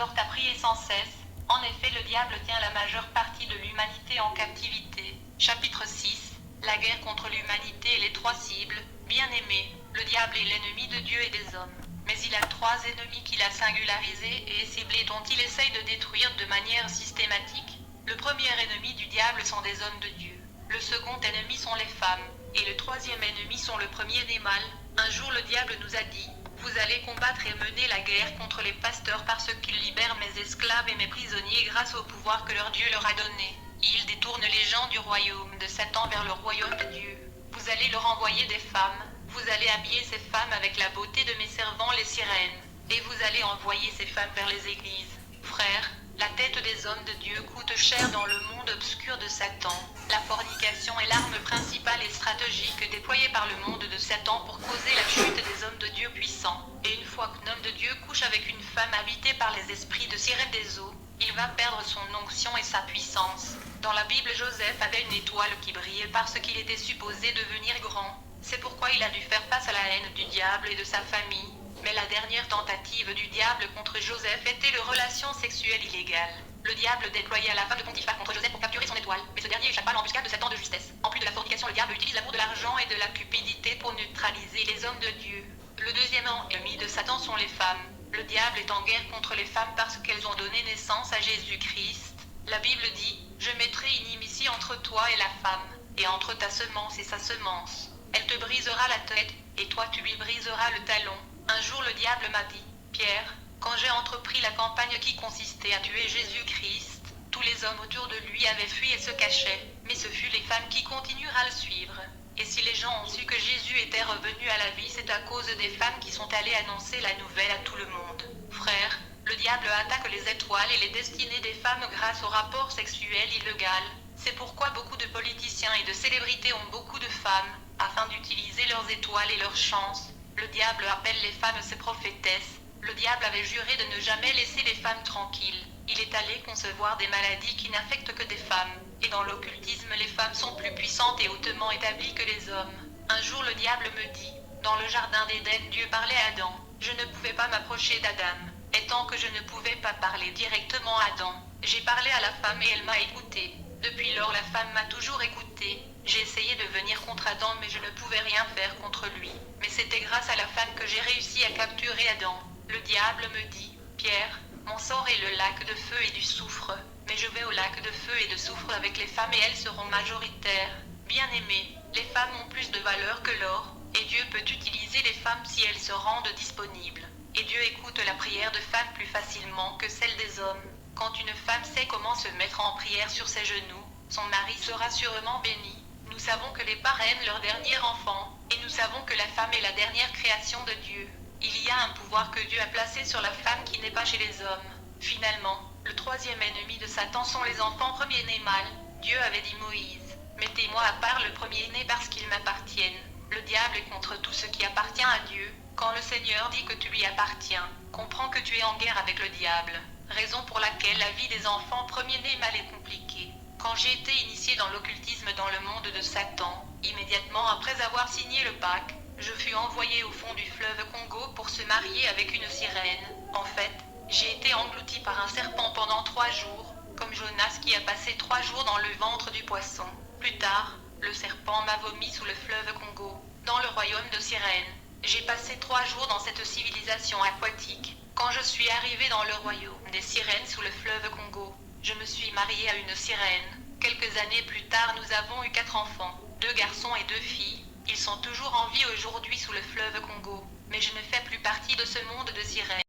exhorte à prier sans cesse. En effet, le diable tient la majeure partie de l'humanité en captivité. Chapitre 6. La guerre contre l'humanité et les trois cibles. Bien-aimé, le diable est l'ennemi de Dieu et des hommes. Mais il a trois ennemis qu'il a singularisés et ciblés dont il essaye de détruire de manière systématique. Le premier ennemi du diable sont des hommes de Dieu. Le second ennemi sont les femmes. Et le troisième ennemi sont le premier-né mâle. Un jour le diable nous a dit: vous allez combattre et mener la guerre contre les pasteurs parce qu'ils libèrent mes esclaves et mes prisonniers grâce au pouvoir que leur Dieu leur a donné. Ils détournent les gens du royaume de Satan vers le royaume de Dieu. Vous allez leur envoyer des femmes. Vous allez habiller ces femmes avec la beauté de mes servants les sirènes. Et vous allez envoyer ces femmes vers les églises. Frères, la tête des hommes de Dieu coûte cher dans le monde obscur de Satan. La fornication est l'arme principale et stratégique déployée par le monde de Satan pour causer la chute des hommes de Dieu puissants. Et une fois qu'un homme de Dieu couche avec une femme habitée par les esprits de sirènes des eaux, il va perdre son onction et sa puissance. Dans la Bible, Joseph avait une étoile qui brillait parce qu'il était supposé devenir grand. C'est pourquoi il a dû faire face à la haine du diable et de sa famille. Mais la dernière tentative du diable contre Joseph était la relation sexuelle illégale. Le diable déploya la femme de Potiphar contre Joseph pour capturer son étoile, mais ce dernier échappa à l'embuscade de 7 ans de justesse. En plus de la fornication, le diable utilise l'amour de l'argent et de la cupidité pour neutraliser les hommes de Dieu. Le deuxième ennemi de Satan sont les femmes. Le diable est en guerre contre les femmes parce qu'elles ont donné naissance à Jésus-Christ. La Bible dit: je mettrai inimitié entre toi et la femme, et entre ta semence et sa semence. Elle te brisera la tête, et toi tu lui briseras le talon. Un jour le diable m'a dit: Pierre, quand j'ai entrepris la campagne qui consistait à tuer Jésus-Christ, tous les hommes autour de lui avaient fui et se cachaient, mais ce fut les femmes qui continuèrent à le suivre. Et si les gens ont su que Jésus était revenu à la vie, c'est à cause des femmes qui sont allées annoncer la nouvelle à tout le monde. Frères, le diable attaque les étoiles et les destinées des femmes grâce au rapport sexuel illégal. C'est pourquoi beaucoup de politiciens et de célébrités ont beaucoup de femmes, afin d'utiliser leurs étoiles et leurs chances. Le diable appelle les femmes ses prophétesses. Le diable avait juré de ne jamais laisser les femmes tranquilles. Il est allé concevoir des maladies qui n'affectent que des femmes. Et dans l'occultisme, les femmes sont plus puissantes et hautement établies que les hommes. Un jour le diable me dit: dans le jardin d'Éden, Dieu parlait à Adam. Je ne pouvais pas m'approcher d'Adam. Et tant que je ne pouvais pas parler directement à Adam, j'ai parlé à la femme et elle m'a écouté. Depuis lors, la femme m'a toujours écouté. J'ai essayé de venir contre Adam, mais je ne pouvais rien faire contre lui. Mais c'était grâce à la femme que j'ai réussi à capturer Adam. Le diable me dit: Pierre, mon sort est le lac de feu et du soufre. Mais je vais au lac de feu et de soufre avec les femmes et elles seront majoritaires. Bien-aimés, les femmes ont plus de valeur que l'or, et Dieu peut utiliser les femmes si elles se rendent disponibles. Et Dieu écoute la prière de femmes plus facilement que celle des hommes. Quand une femme sait comment se mettre en prière sur ses genoux, son mari sera sûrement béni. Nous savons que les parents aiment leur dernier enfant, et nous savons que la femme est la dernière création de Dieu. Il y a un pouvoir que Dieu a placé sur la femme qui n'est pas chez les hommes. Finalement, le troisième ennemi de Satan sont les enfants premiers-nés mâles. Dieu avait dit Moïse: mettez-moi à part le premier-né parce qu'ils m'appartiennent. Le diable est contre tout ce qui appartient à Dieu. Quand le Seigneur dit que tu lui appartiens, comprends que tu es en guerre avec le diable. Raison pour laquelle la vie des enfants premiers-nés mâles est compliquée. Quand j'ai été initié dans l'occultisme dans le monde de Satan, immédiatement après avoir signé le pacte, je fus envoyé au fond du fleuve Congo pour se marier avec une sirène. En fait, j'ai été englouti par un serpent pendant 3 jours, comme Jonas qui a passé 3 jours dans le ventre du poisson. Plus tard, le serpent m'a vomi sous le fleuve Congo, dans le royaume de Sirène. J'ai passé 3 jours dans cette civilisation aquatique. Quand je suis arrivé dans le royaume des sirènes sous le fleuve Congo, je me suis marié à une sirène. Quelques années plus tard, nous avons eu 4 enfants, 2 garçons et 2 filles. Ils sont toujours en vie aujourd'hui sous le fleuve Congo, mais je ne fais plus partie de ce monde de sirènes.